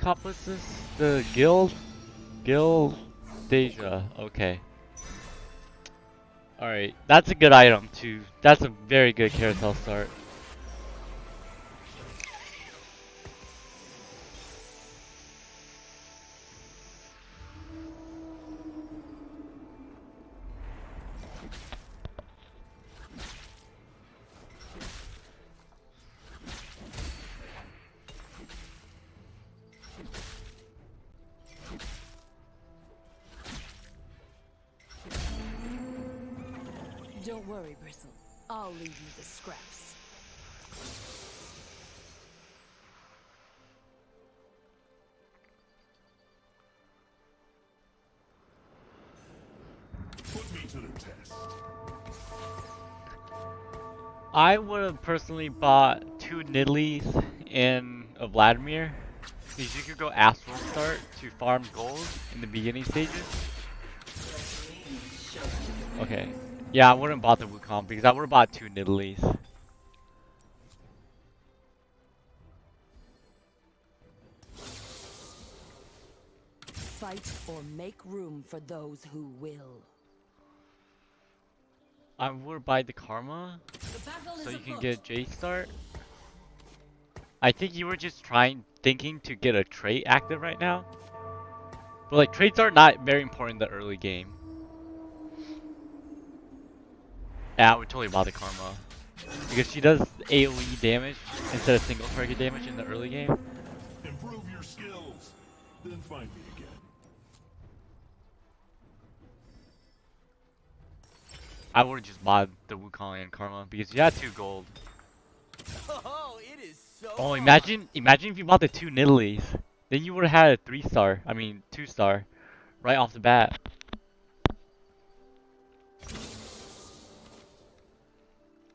comp was this? The guild? Guild Deja. Okay. Alright. That's a good item too. That's a very good carousel start. Don't worry, Bristle. I'll leave you the scraps. Put me to the test. I would have personally bought 2 Nidlees and a Vladimir. Because you could go Astral Start to farm gold in the beginning stages. Okay. Yeah, I wouldn't bought the Wukong because I would have bought 2 Nidlees. Fight or make room for those who will. I would buy the Karma so you can get J start. I think you were just thinking to get a trait active right now. But like traits are not very important in the early game. Yeah, I would totally buy the Karma. Because she does AoE damage instead of single target damage in the early game. Improve your skills, then find me again. I would have just bought the Wukong and Karma because you had 2 gold. Oh, it is so Oh, hot. imagine if you bought the 2 Nidalees. Then you would have had a 3-star. I mean, 2-star. Right off the bat.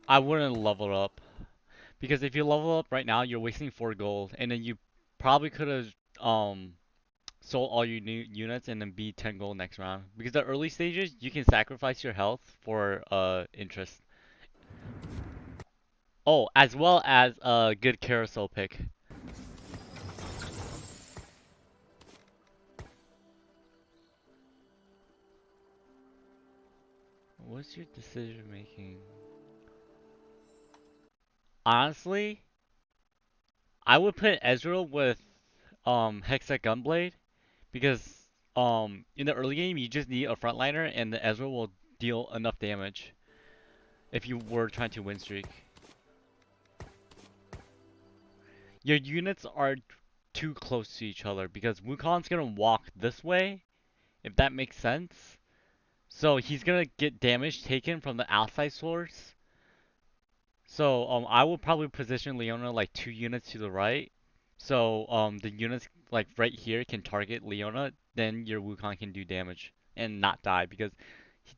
I wouldn't level up. Because if you level up right now, you're wasting 4 gold. And then you probably could have sold all your new units and then be 10 gold next round. Because the early stages, you can sacrifice your health for interest. Oh, as well as a good carousel pick. What's your decision making? Honestly, I would put Ezreal with Hexa Gunblade because in the early game you just need a frontliner and the Ezreal will deal enough damage if you were trying to win streak. Your units are too close to each other because Wukong's gonna walk this way, if that makes sense. So he's gonna get damage taken from the outside source. So I will probably position Leona like 2 units to the right. So the units like right here can target Leona, then your Wukong can do damage and not die because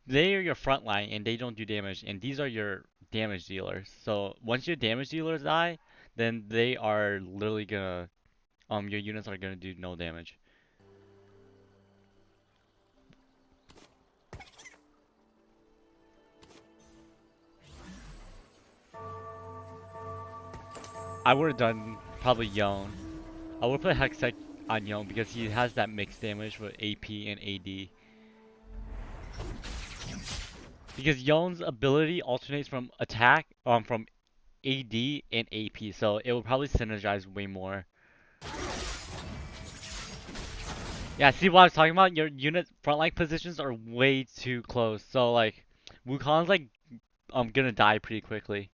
they are your front line and they don't do damage and these are your damage dealers. So once your damage dealers die, then they are literally gonna your units are gonna do no damage. I would have done probably Yone. I would put Hextech on Yone because he has that mixed damage with AP and AD. Because Yone's ability alternates from attack, from AD and AP, so it will probably synergize way more. Yeah, see what I was talking about? Your unit frontline positions are way too close, so like Wukong's like gonna die pretty quickly.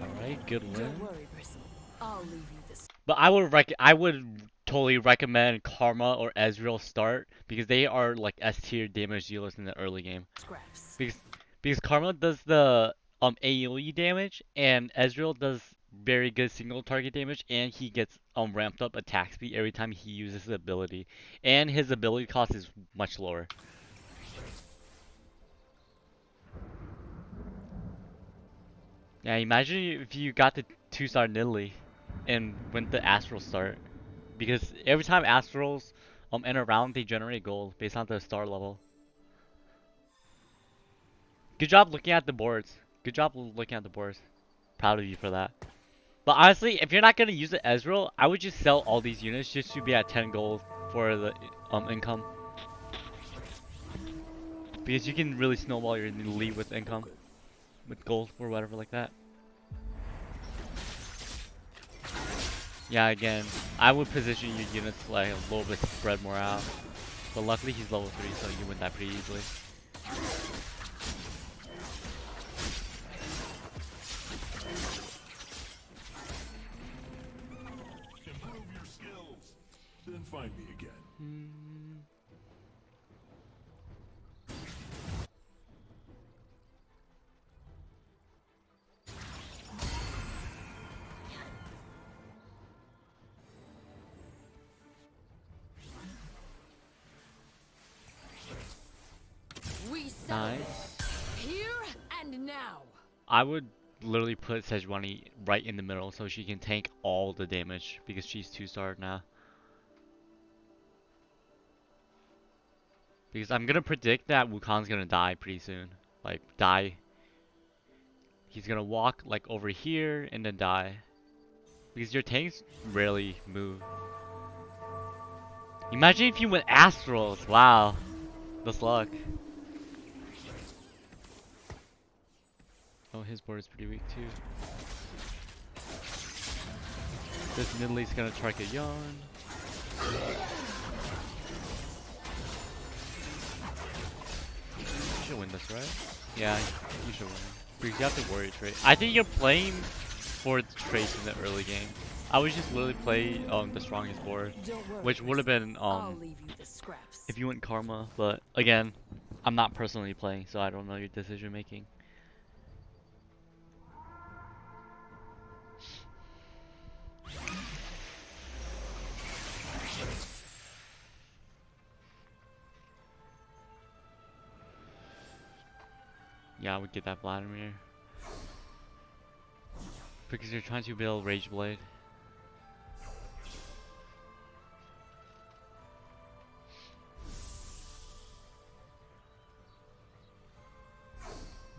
Alright, good win. Don't worry, Bristle. I'll leave you the But I would totally recommend Karma or Ezreal start because they are like S tier damage dealers in the early game. scraps. Because because Karma does the AoE damage and Ezreal does very good single target damage, and he gets ramped up attack speed every time he uses his ability. And his ability cost is much lower. Yeah, imagine if you got the 2-star Nidalee and went the Astral start. Because every time Astrals enter a round, they generate gold based on the star level. Good job looking at the boards. Good job looking at the boards. Proud of you for that. But honestly, if you're not gonna use it Ezreal, I would just sell all these units just to be at 10 gold for the income. Because you can really snowball your lead with income. With gold or whatever like that. Yeah, again, I would position your units like a little bit spread more out. But luckily he's level 3, so you win that pretty easily. Improve your skills, then find me again. We settle Nice. this here and now. I would literally put Sejuani right in the middle so she can tank all the damage because she's 2-star now. Because I'm gonna predict that Wukong's gonna die pretty soon. Like, die. He's gonna walk like over here and then die. Because your tanks rarely move. Imagine if you went Astrals. Wow. That's luck. Oh, his board is pretty weak too. This Nidalee's gonna try a yarn. You should win this, right? Yeah, you should win. Because you have to worry trade. I think you're playing for the trades in the early game. I would just literally play the strongest board, Don't worry, which would have been I'll leave you the scraps. if you went Karma. But again, I'm not personally playing, so I don't know your decision making. Yeah, I would get that Vladimir. Because you're trying to build Rage Blade.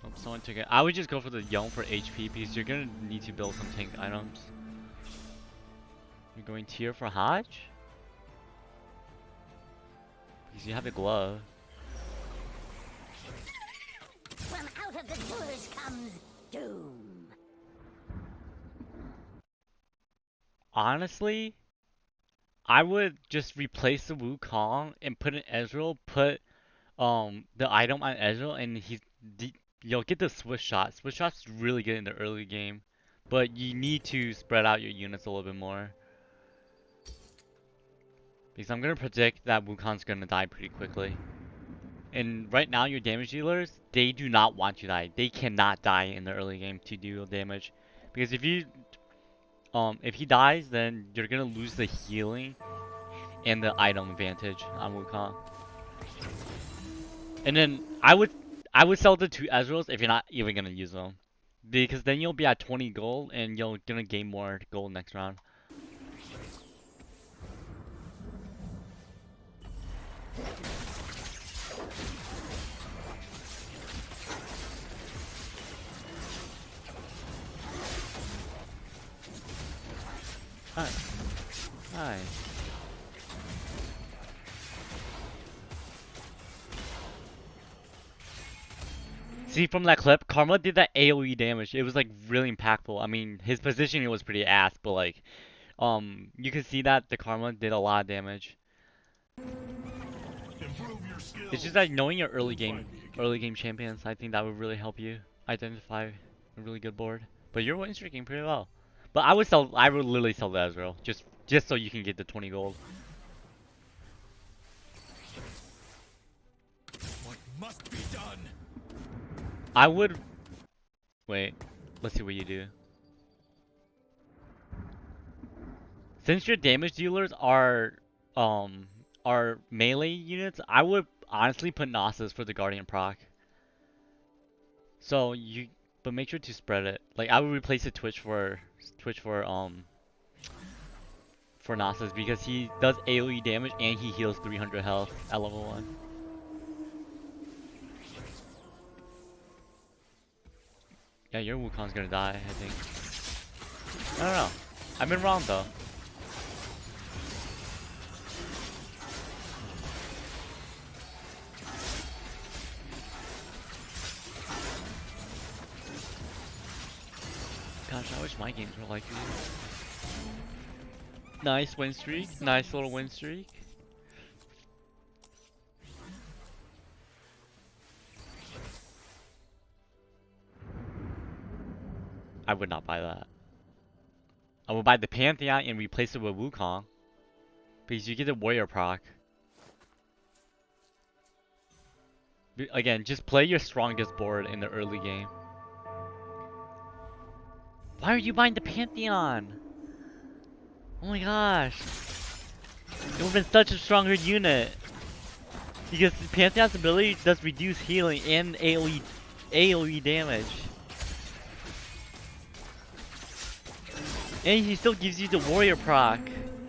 Oh, someone took it. I would just go for the Yone for HP because you're gonna need to build some tank items. You're going tier for Hodge? Because you have the glove. From out of the sewers comes doom. Honestly, I would just replace the Wukong and put an Ezreal, put the item on Ezreal, and you'll get the Swift Shot. Swift Shot's really good in the early game, but you need to spread out your units a little bit more. Because I'm gonna predict that Wukong's gonna die pretty quickly. And right now your damage dealers, they do not want to die. They cannot die in the early game to deal damage. Because if he dies, then you're gonna lose the healing and the item advantage on Wukong. And then I would sell the 2 Ezreals if you're not even gonna use them. Because then you'll be at 20 gold and you're gonna gain more gold next round. Hi. Hi. See, from that clip, Karma did that AoE damage. It was like really impactful. I mean, his positioning was pretty ass, but like, you can see that the Karma did a lot of damage. Improve your skills. It's just like knowing your Find me again. early game champions. I think that would really help you identify a really good board. But you're win streaking pretty well. But I would literally sell the Ezreal just so you can get the 20 gold. What must be done? I would wait. Let's see what you do. Since your damage dealers are melee units, I would honestly put Nasus for the Guardian proc. So you, but make sure to spread it. Like I would replace the Twitch for Nasus because he does AoE damage and he heals 300 health at level 1. Yeah, your Wukong's gonna die, I think. I don't know. I've been wrong though. Gosh, I wish my games were like these. Nice win streak. Nice little win streak. I would not buy that. I would buy the Pantheon and replace it with Wukong. Because you get the warrior proc. Again, just play your strongest board in the early game. Why are you buying the Pantheon? Oh my gosh. It would have been such a stronger unit. Because the Pantheon's ability does reduce healing and AoE damage. And he still gives you the warrior proc.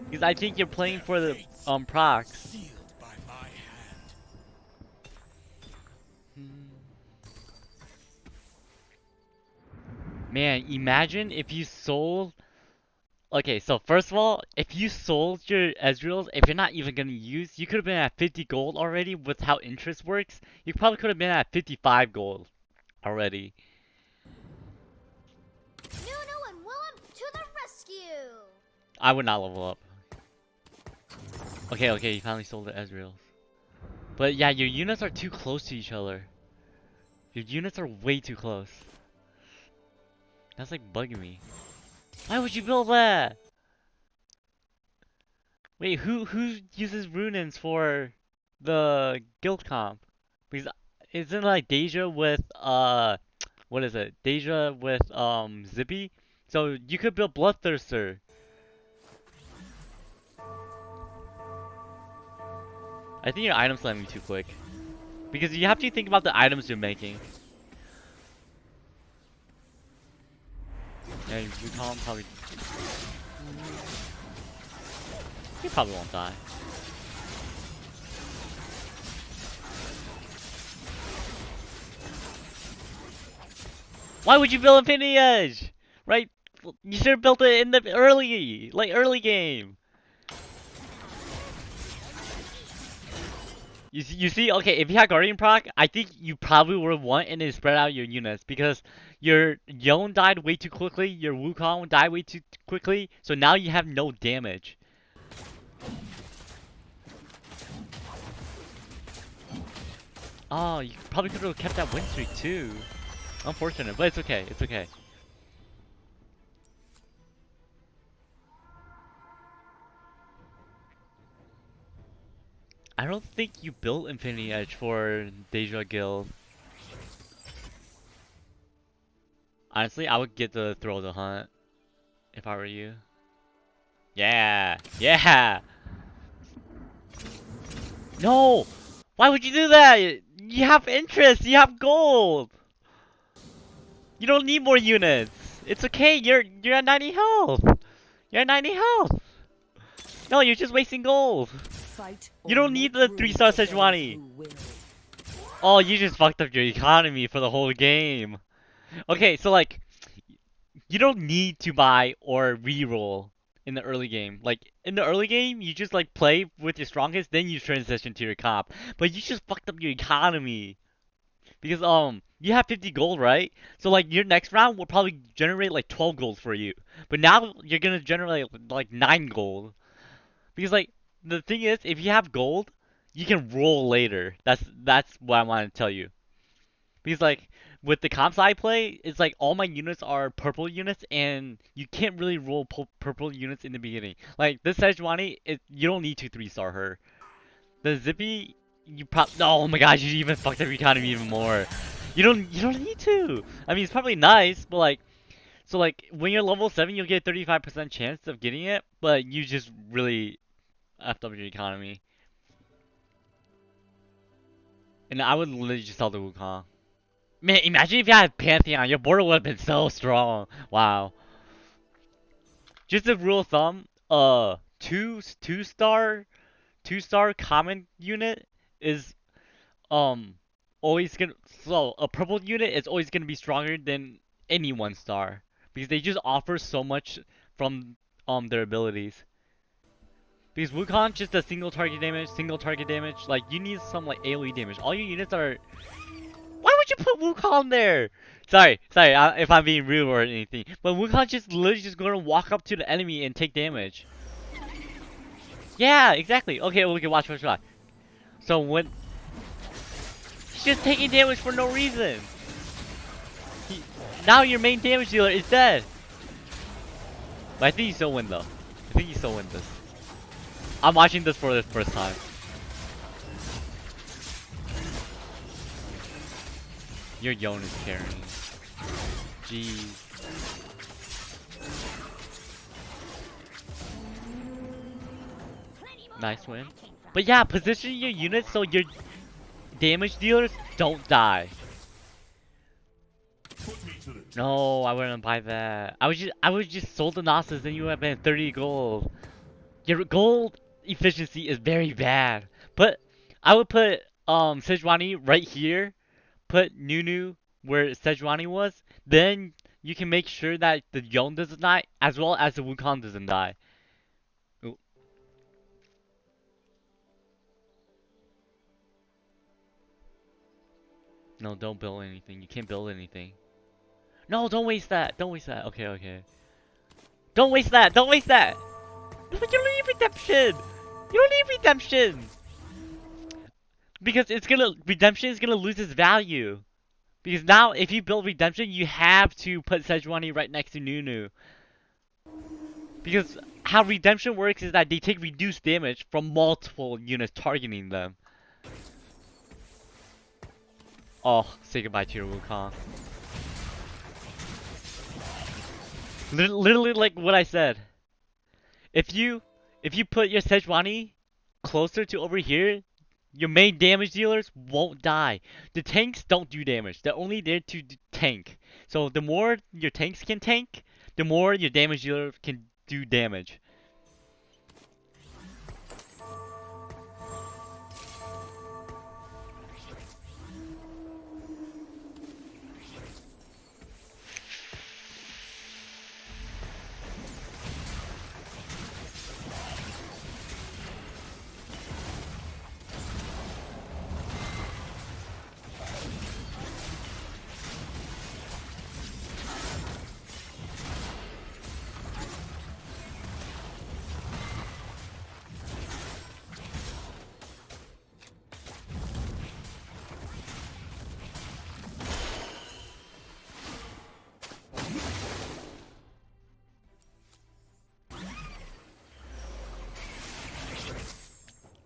Because I think you're playing for the procs. Sealed by my hand. Man, imagine if you sold. Okay, so first of all, if you sold your Ezreals, if you're not even gonna use, you could have been at 50 gold already with how interest works. You probably could have been at 55 gold already. Nunu and Willem to the rescue! I would not level up. Okay, you finally sold the Ezreals. But yeah, your units are too close to each other. Your units are way too close. That's like bugging me. Why would you build that? Wait, who uses Runins for the guild comp? Because isn't like Deja with what is it? Deja with Zippy? So you could build Bloodthirster. I think your item slamming too quick. Because you have to think about the items you're making. Yeah, Wukong probably. He probably won't die. Why would you build Infinity Edge? Right? You should have built it in the early game. You see, okay, if you had Guardian proc, I think you probably would have won and then spread out your units because your Yone died way too quickly, your Wukong died way too quickly, so now you have no damage. Oh, you probably could have kept that win streak too. Unfortunate, but it's okay, it's okay. I don't think you built Infinity Edge for Deja Guild. Honestly, I would get the Throw the Hunt if I were you. Yeah! Yeah! No! Why would you do that? You have interest, you have gold! You don't need more units! It's okay, you're at 90 health! You're at 90 health! No, you're just wasting gold! You don't need the 3-star Sejuani! Oh, you just fucked up your economy for the whole game. Okay, so like, you don't need to buy or reroll in the early game. Like, in the early game, you just like play with your strongest, then you transition to your comp. But you just fucked up your economy. Because, you have 50 gold, right? So like, your next round will probably generate like 12 gold for you. But now, you're gonna generate like 9 gold. Because like, the thing is, if you have gold, you can roll later. That's what I want to tell you. Because like with the comps I play, it's like all my units are purple units, and you can't really roll purple units in the beginning. Like this Sejuani, you don't need to 3-star her. The Zippy, oh my gosh, you even fucked up your economy even more. You don't need to. I mean, it's probably nice, but like So like when you're level 7, you'll get 35% chance of getting it, but you just really effed up your economy. And I would literally just sell the Wukong. Man, imagine if you had Pantheon, your border would have been so strong. Wow. Just a rule of thumb, two star common unit is always gonna so a purple unit is always gonna be stronger than any 1 star because they just offer so much from their abilities. Because Wukong just does single target damage. Like you need some like AoE damage. All your units are. Why would you put Wukong there? Sorry, if I'm being rude or anything, but Wukong just literally just gonna walk up to the enemy and take damage. Yeah, exactly. Okay, watch. So when he's just taking damage for no reason. Now your main damage dealer is dead. But I think you still win though. I think you still win this. I'm watching this for the first time. Your Yone is carrying. Jeez. Nice win. But yeah, position your units so your damage dealers don't die. No, I wouldn't buy that. I would just sold the Nasus, then you would have been 30 gold. Your gold efficiency is very bad. But I would put Sejuani right here. Put Nunu where Sejuani was. Then you can make sure that the Yone doesn't die as well as the Wukong doesn't die. Ooh. No, don't build anything. You can't build anything. No, don't waste that. Don't waste that. Okay. Don't waste that. Don't waste that. You don't need redemption. You don't need redemption. Because redemption is gonna lose its value. Because now, if you build redemption, you have to put Sejuani right next to Nunu. Because how redemption works is that they take reduced damage from multiple units targeting them. Oh, say goodbye to your Wukong. Literally like what I said. If you put your Sejuani closer to over here, your main damage dealers won't die. The tanks don't do damage. They're only there to tank. So the more your tanks can tank, the more your damage dealer can do damage.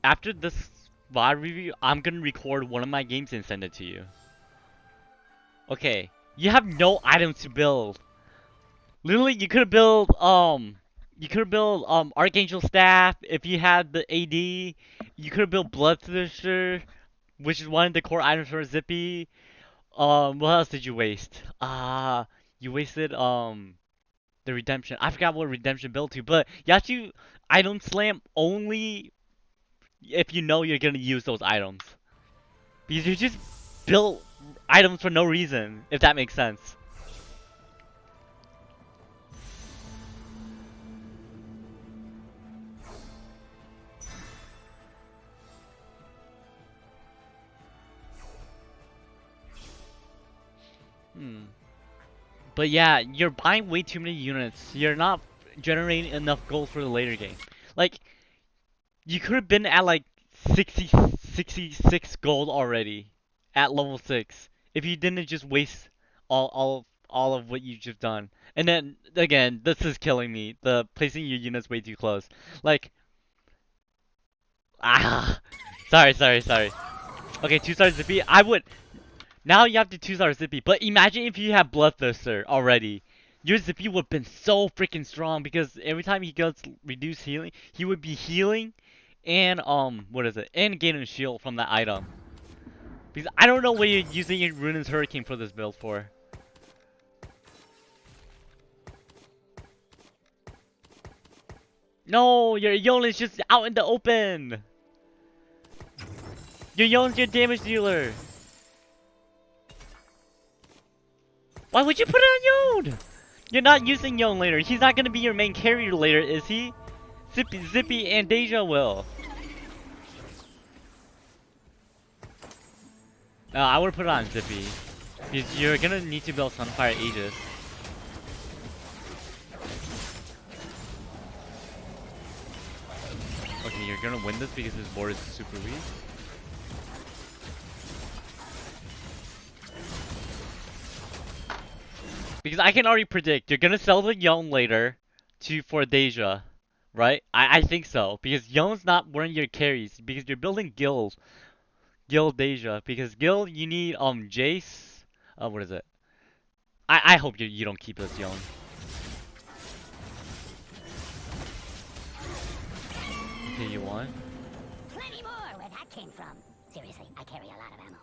After this VOD review, I'm gonna record one of my games and send it to you. Okay, you have no items to build. Literally, you could build Archangel Staff if you had the AD. You could build Bloodthirster, which is one of the core items for Zippy. What else did you waste? You wasted the redemption. I forgot what redemption build to, but you have to item slam only if you know you're gonna use those items. Because you just built items for no reason, if that makes sense. But yeah, you're buying way too many units. You're not generating enough gold for the later game. Like, you could have been at like 66 gold already at level 6 if you didn't just waste all of what you just done. And then again, this is killing me. The placing your units way too close. Like, sorry. Okay, 2-star Zippy. I would. Now you have to 2-star Zippy, but imagine if you have Bloodthirster already. your Zippy would have been so freaking strong because every time he gets reduced healing, he would be healing and what is it? And gaining shield from that item. Because I don't know what you're using your Ruinous Hurricane for this build for. No, your Yon is just out in the open. Your Yon's your damage dealer. Why would you put it on Yon? You're not using Yon later. He's not gonna be your main carrier later, is he? Zippy and Deja will. No, I would put it on Zippy. Because you're gonna need to build Sunfire Aegis. Okay, you're gonna win this because his board is super weak. Because I can already predict you're gonna sell the Yon later for Deja, right? I think so because Yon's not one of your carries because you're building Gil Deja because Gil you need Jace. What is it? I hope you don't keep this Yon. Okay, you won. Plenty more where that came from. Seriously, I carry a lot of ammo.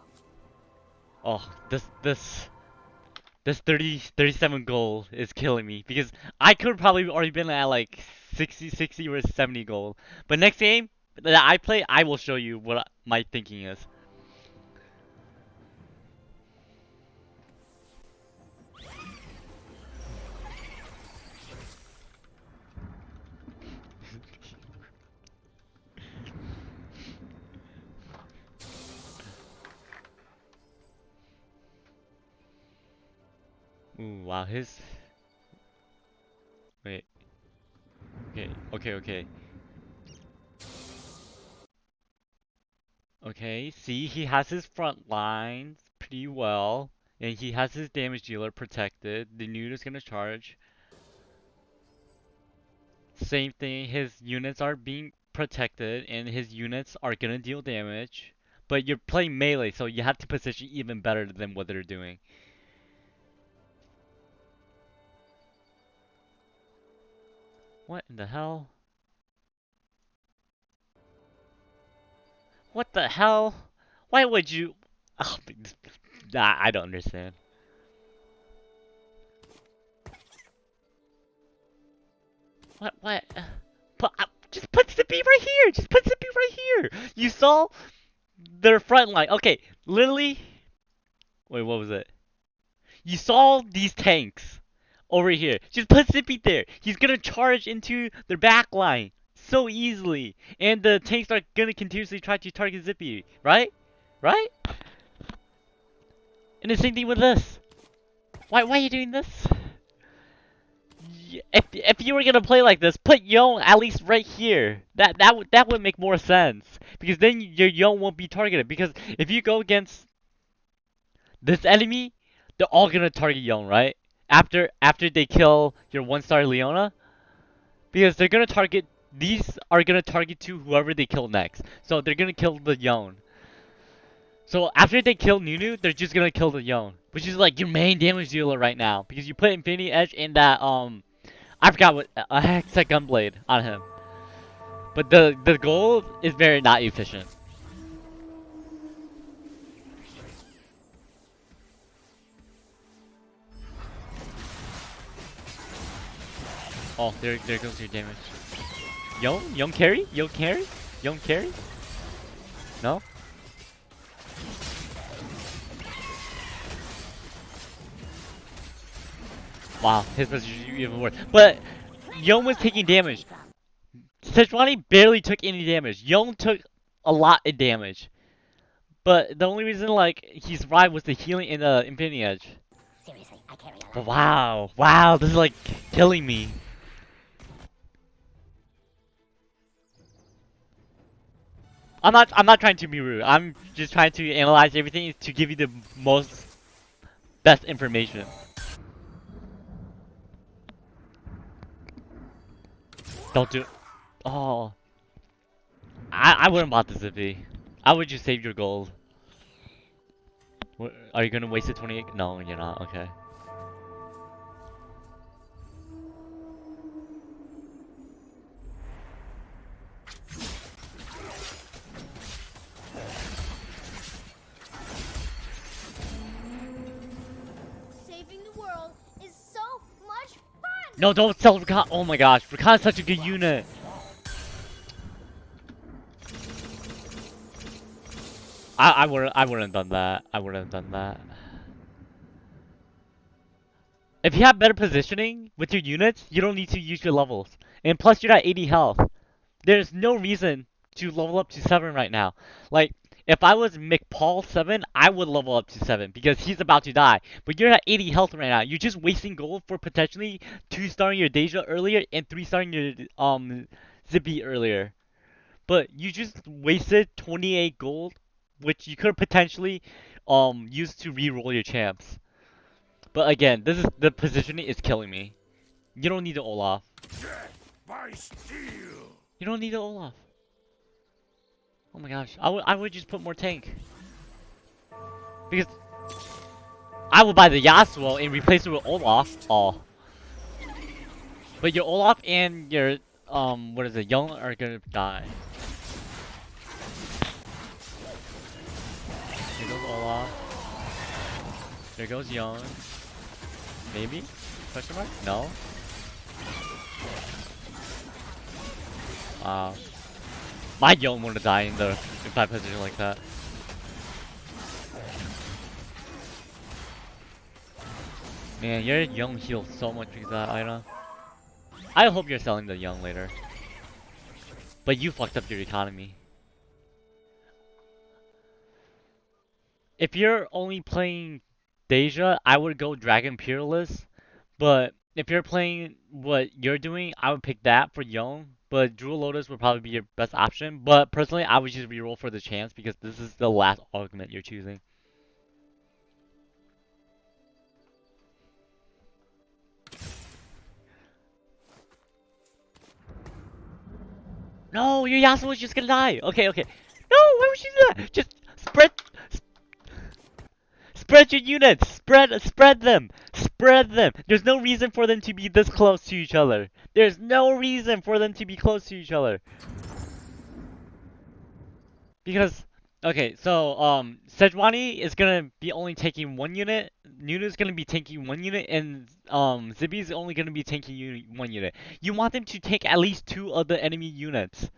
Oh, this 37 gold is killing me because I could probably already been at like 60 or 70 gold. But next game that I play, I will show you what my thinking is. Ooh, wow, his... Wait. Okay. Okay, see, he has his front lines pretty well. And he has his damage dealer protected. The Nude is gonna charge. Same thing, his units are being protected and his units are gonna deal damage. But you're playing melee, so you have to position even better than what they're doing. What in the hell? What the hell? Why would you... Oh, nah, I don't understand. What? Just put Zippy right here! Just put Zippy right here! You saw their front line. Okay, literally... Wait, what was it? You saw these tanks over here. Just put Zippy there. He's gonna charge into their back line so easily. And the tanks are gonna continuously try to target Zippy. Right? Right? And the same thing with this. Why are you doing this? If you were gonna play like this, put Yon at least right here. That would make more sense because then your Yon won't be targeted. Because if you go against this enemy, they're all gonna target Yon, right? After they kill your 1-star Leona, because they're gonna target these are gonna target to whoever they kill next. So they're gonna kill the Yon. So after they kill Nunu, they're just gonna kill the Yon, which is like your main damage dealer right now because you put Infinity Edge in that I forgot what a Hexa Gunblade on him. But the gold is very not efficient. Oh, there goes your damage. Yon carry? Yon carry? Yon carry? No? Wow, his position is even worse. But Yon was taking damage. Sejuani barely took any damage. Yon took a lot of damage. But the only reason like he survived was the healing in the Infinity Edge. Seriously, I carry a lot. But wow, this is like killing me. I'm not trying to be rude. I'm just trying to analyze everything to give you the best information. Don't do it. Oh. I wouldn't bought the Zippy. I would just save your gold. What, are you gonna waste the 28? No, you're not. Okay. No, don't sell Rakan. Oh my gosh, Rakan's such a good unit. I wouldn't have done that. I wouldn't have done that. If you have better positioning with your units, you don't need to use your levels. And plus, you're at 80 health. There's no reason to level up to 7 right now. Like, if I was McPaul 7, I would level up to 7 because he's about to die. But you're at 80 health right now. You're just wasting gold for potentially 2-starring your Deja earlier and 3-starring your Zippy earlier. But you just wasted 28 gold, which you could potentially use to re-roll your champs. But again, the positioning is killing me. You don't need the Olaf. By steel. You don't need the Olaf. Oh my gosh, I would just put more tank. Because I would buy the Yasuo and replace it with Olaf. Oh. But your Olaf and your what is it, Young are gonna die. There goes Olaf. There goes Young. Maybe? Question mark? No. Wow. My Young wanna die in the bad position like that. Man, your Young heals so much with that item. I hope you're selling the Young later. But you fucked up your economy. If you're only playing Deja, I would go Dragon Peerless. But if you're playing what you're doing, I would pick that for Young. But Jewel Lotus would probably be your best option. But personally, I would just reroll for the chance because this is the last augment you're choosing. No, your Yasuo is just gonna die. Okay, okay. No, why would you do that? Just spread your units. Spread them. Spread them. There's no reason for them to be this close to each other. There's no reason for them to be close to each other. Because okay, so Sejuani is gonna be only taking 1 unit. Nunu's gonna be taking 1 unit, and Zibby's only gonna be taking 1 unit. You want them to take at least 2 of the enemy units.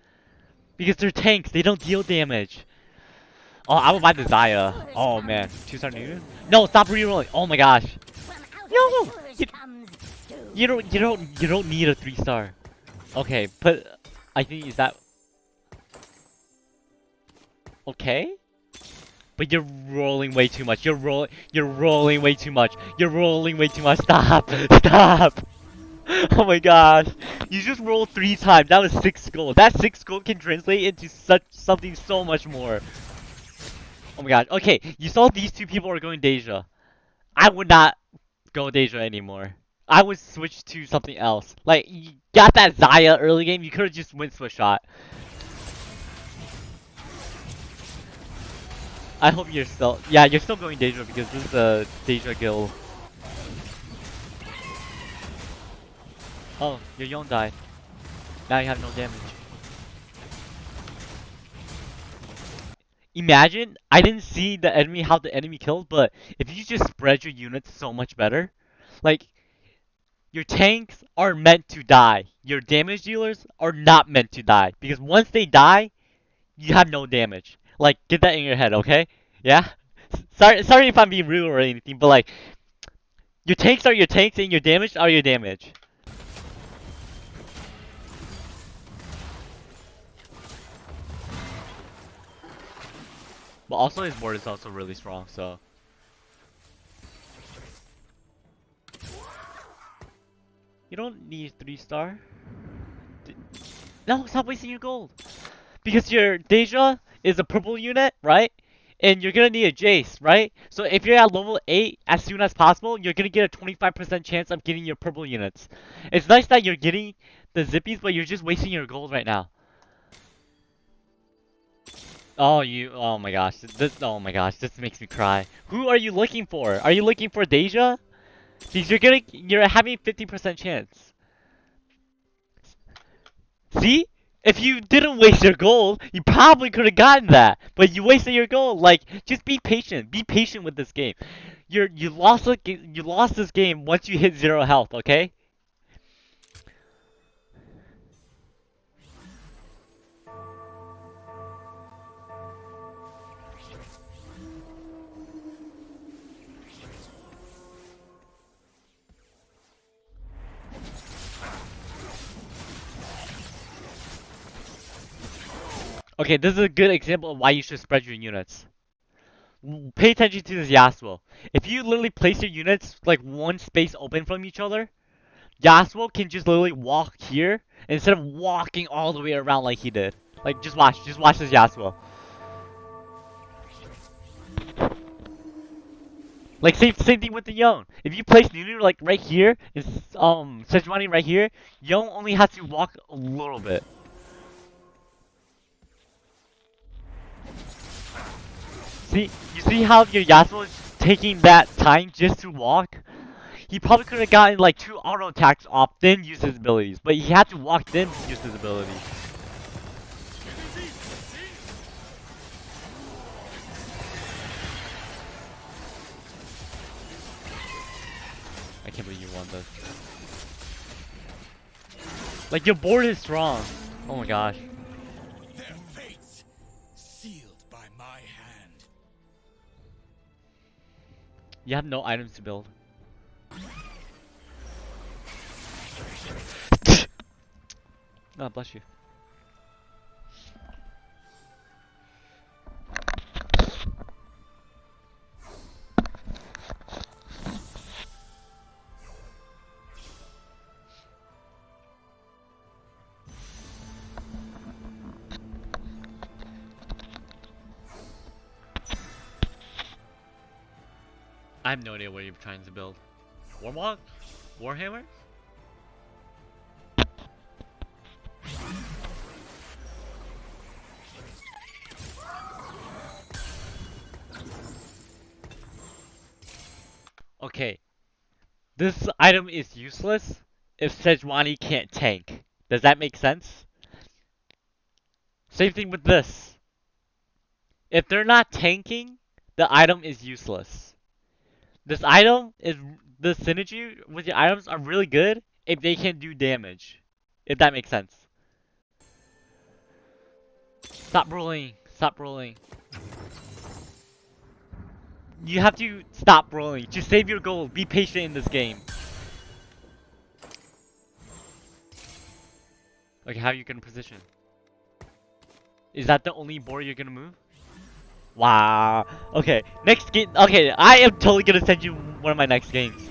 Because they're tanks, they don't deal damage. Oh, I would buy the Zaya. Oh man, 2-star Nunu? No, stop rerolling. Oh my gosh. From out No, of the sewers comes doom. you don't need a 3-star. Okay, but I think is that okay? But you're rolling way too much. You're rolling way too much. You're rolling way too much. Stop. Stop. Oh my gosh. You just rolled 3 times. That was 6 gold. That 6 gold can translate into something so much more. Oh my god. Okay, you saw these 2 people are going Deja. I would not go Deja anymore. I would switch to something else. Like, you got that Zaya early game, you could have just went Swift Shot. I hope you're still... Yeah, you're still going Deja because this is a Deja guild. Oh, your Yon died. Now you have no damage. Imagine, I didn't see the enemy, how the enemy killed, but if you just spread your units so much better, like, your tanks are meant to die. Your damage dealers are not meant to die. Because once they die, you have no damage. Like, get that in your head, okay? Yeah? Sorry if I'm being rude or anything, but like, your tanks are your tanks and your damage are your damage. But also his board is also really strong, so. You don't need 3-star. No, stop wasting your gold. Because your Deja is a purple unit, right? And you're gonna need a Jace, right? So if you're at level 8 as soon as possible, you're gonna get a 25% chance of getting your purple units. It's nice that you're getting the Zippies, but you're just wasting your gold right now. Oh my gosh, oh my gosh, this makes me cry. Who are you looking for? Are you looking for Deja? Because you're having 50% chance. See? If you didn't waste your gold, you probably could have gotten that. But you wasted your gold. Like, just be patient. Be patient with this game. You lost this game once you hit 0 health, okay? Okay, this is a good example of why you should spread your units. Pay attention to this Yasuo. If you literally place your units like one space open from each other, Yasuo can just literally walk here instead of walking all the way around like he did. Like, just watch this Yasuo. Like, same thing with the Yone. If you place Nunu like right here, is Sejuani right here, Yone only has to walk a little bit. See, you see how your Yasuo is taking that time just to walk? He probably could have gotten like 2 auto attacks off, then use his abilities. But he had to walk, then use his abilities. I can't believe you won this. Like, your board is strong. Oh my gosh. Their fates sealed by my hand. You have no items to build. God bless you. I have no idea what you're trying to build. Warmog? Warhammer? Okay. This item is useless if Sejuani can't tank. Does that make sense? Same thing with this. If they're not tanking, the item is useless. This item is the synergy with your items are really good if they can do damage. If that makes sense. Stop rolling. Stop rolling. You have to stop rolling. Just save your gold. Be patient in this game. Okay, how are you gonna position? Is that the only board you're gonna move? Wow. Okay, next game. Okay, I am totally gonna send you one of my next games.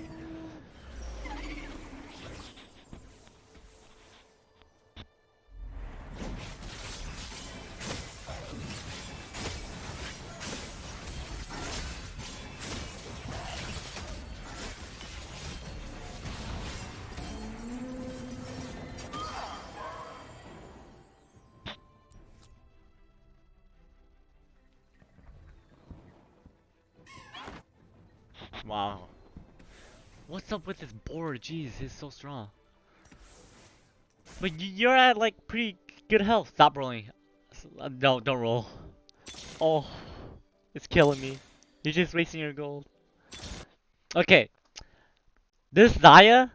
Wow. What's up with this board? Jeez, it's so strong. But you're at like pretty good health. Stop rolling. No, don't roll. Oh, it's killing me. You're just wasting your gold. Okay. This Zaya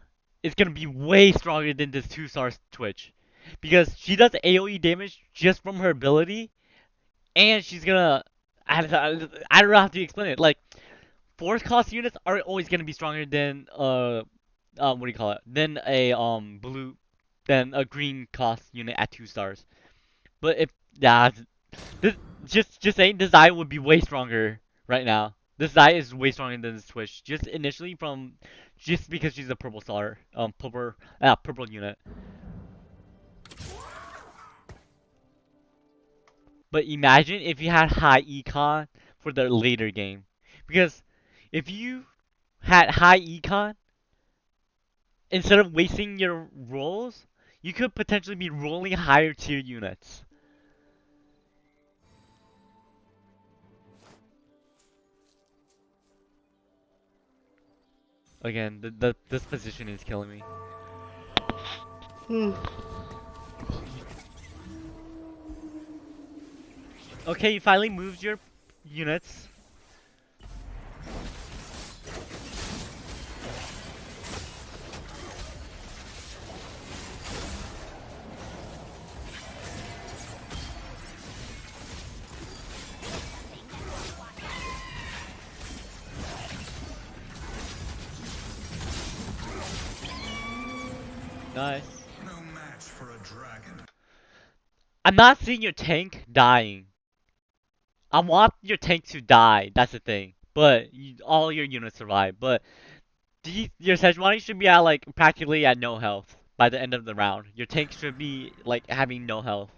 is gonna be way stronger than this 2-star Twitch. Because she does AoE damage just from her ability. And she's gonna... I don't know how to explain it. Like, force cost units are always gonna be stronger than what do you call it? Than a green cost unit at 2 stars. But if this just saying this Zaya would be way stronger right now. This Zaya is way stronger than this Twitch. Just initially just because she's a purple star, purple unit. But imagine if you had high econ for the later game. Because if you had high econ, instead of wasting your rolls, you could potentially be rolling higher tier units. Again, this position is killing me. Okay, you finally moved your units. Nice. No match for a dragon. I'm not seeing your tank dying. I want your tank to die. That's the thing. But all your units survive. But your Sejuani should be at like practically at no health by the end of the round. Your tank should be like having no health.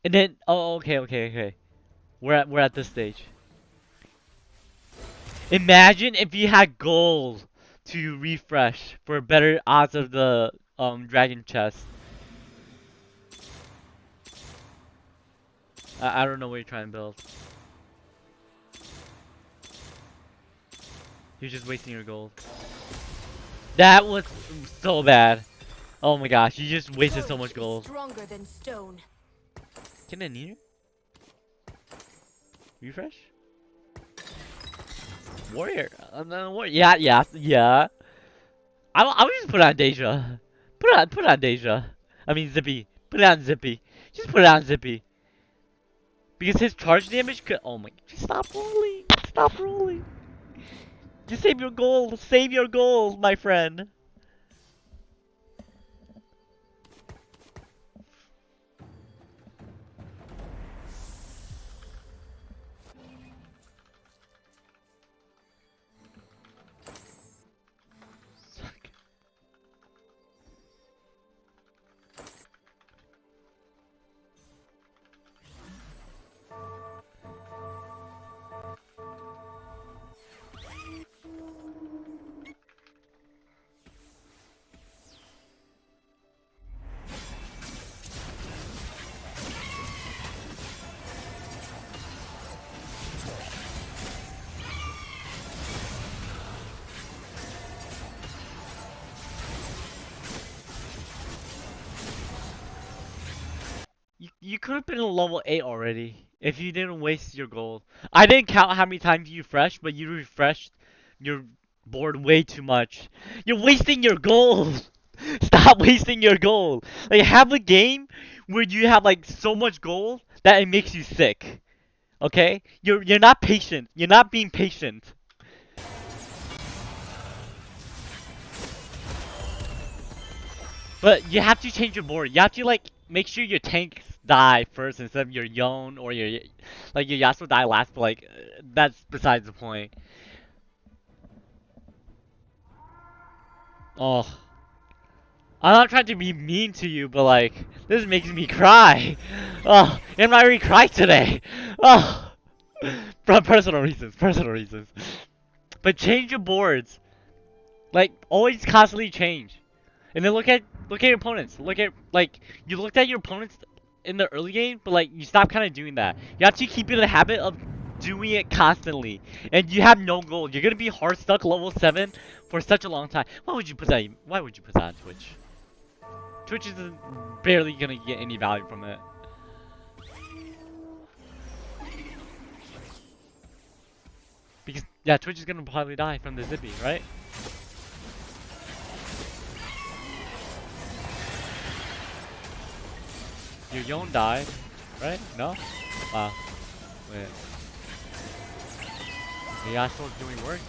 And then okay. We're at this stage. Imagine if you had gold to refresh for better odds of the dragon chest. I don't know what you're trying to build. You're just wasting your gold. That was so bad. Oh my gosh, you just wasted so much gold. Stronger than stone. Can I need it? Refresh? Warrior. Warrior. Yeah. I would just put on Deja. Put on Deja. I mean Zippy. Put it on Zippy. Just put it on Zippy. Because his charge damage could. Oh my. Just stop rolling. Stop rolling. Just save your gold. Save your gold, my friend. You could have been a level 8 already if you didn't waste your gold. I didn't count how many times you refreshed, but you refreshed your board way too much. You're wasting your gold. Stop wasting your gold. Like have a game where you have like so much gold that it makes you sick. Okay? You're not patient. You're not being patient. But you have to change your board. You have to like make sure your tanks die first instead of your Yone or your Yasuo die last. But like that's besides the point. Oh, I'm not trying to be mean to you, but like this makes me cry. Oh, and I already cried today. Oh, from personal reasons. Personal reasons. But change your boards. Like always, constantly change. And then look at your opponents. Look at like you looked at your opponents in the early game, but like you stop kind of doing that. You have to keep in the habit of doing it constantly. And you have no goal. You're gonna be hard stuck level 7 for such a long time. Why would you put that? Why would you put that on Twitch? Twitch is barely gonna get any value from it. Because yeah, Twitch is gonna probably die from the Zippy, right? Your Yone died, right? No? Wow. Wait. The Yasuo's doing work?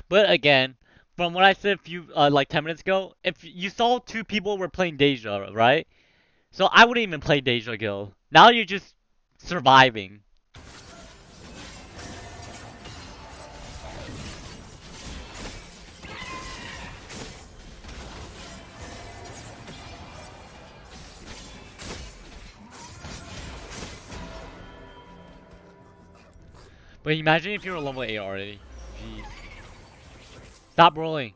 But again, from what I said a few, like 10 minutes ago, if you saw 2 people were playing Deja, right? So I wouldn't even play Deja Guild. Now you're just surviving. But imagine if you're a level 8 already. Jeez. Stop rolling.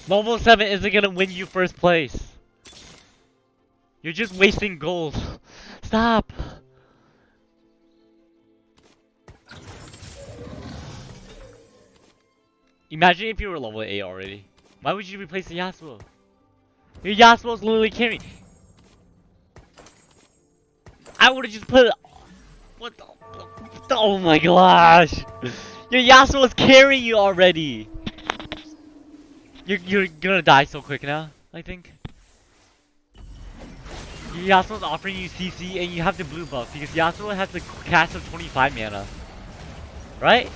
Level 7 isn't gonna win you first place. You're just wasting gold. Stop. Imagine if you were level 8 already. Why would you replace the Yasuo? Your Yasuo's literally carrying. I would've just put. What the? Oh my gosh! Your Yasuo's carrying you already! You're gonna die so quick now, I think. Your Yasuo's offering you CC and you have the blue buff because Yasuo has the cast of 25 mana. Right?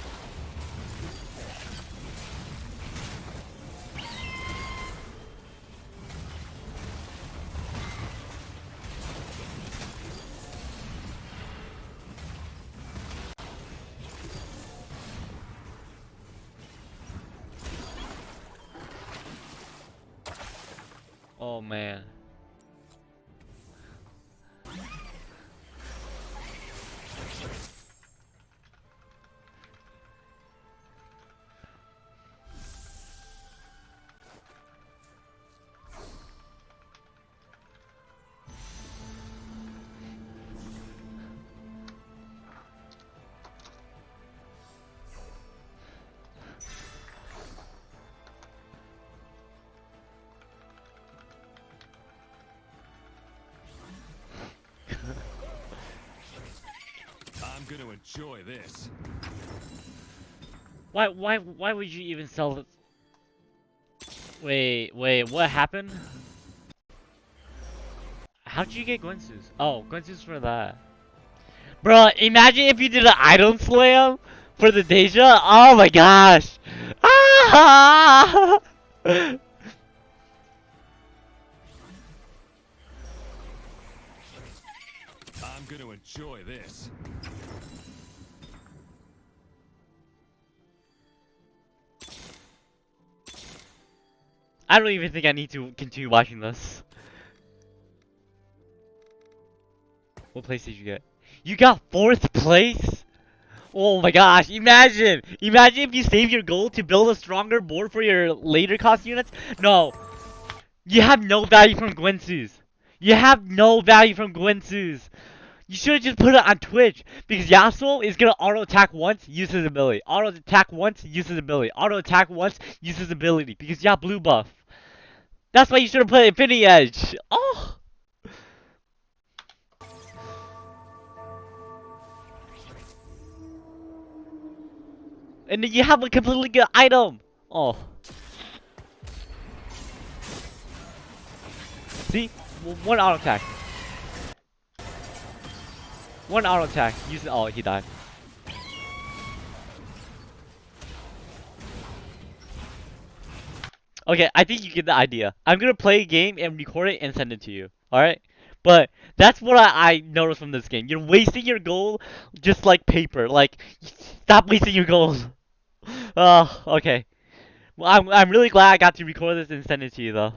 Oh man. I'm gonna enjoy this. Why would you even sell it? Wait, what happened? How'd you get Gwensu's? Oh, Gwensu's for that. Bro, imagine if you did an item slam for the Deja. Oh my gosh. Ah! I'm gonna enjoy this. I don't even think I need to continue watching this. What place did you get? You got 4th place? Oh my gosh, imagine! Imagine if you save your gold to build a stronger board for your later cost units. No. You have no value from Gwensu's. You have no value from Gwensu's. You should have just put it on Twitch. Because Yasuo is gonna auto attack once, use his ability. Auto attack once, use his ability. Auto attack once, use his ability. Because you have blue buff. That's why you should have put Infinity Edge. Oh! And then you have a completely good item. Oh. See? One auto attack. One auto attack. Use it. Oh, he died. Okay, I think you get the idea. I'm gonna play a game and record it and send it to you. Alright? But that's what I noticed from this game. You're wasting your gold just like paper. Like, stop wasting your gold. Oh, okay. Well, I'm really glad I got to record this and send it to you though.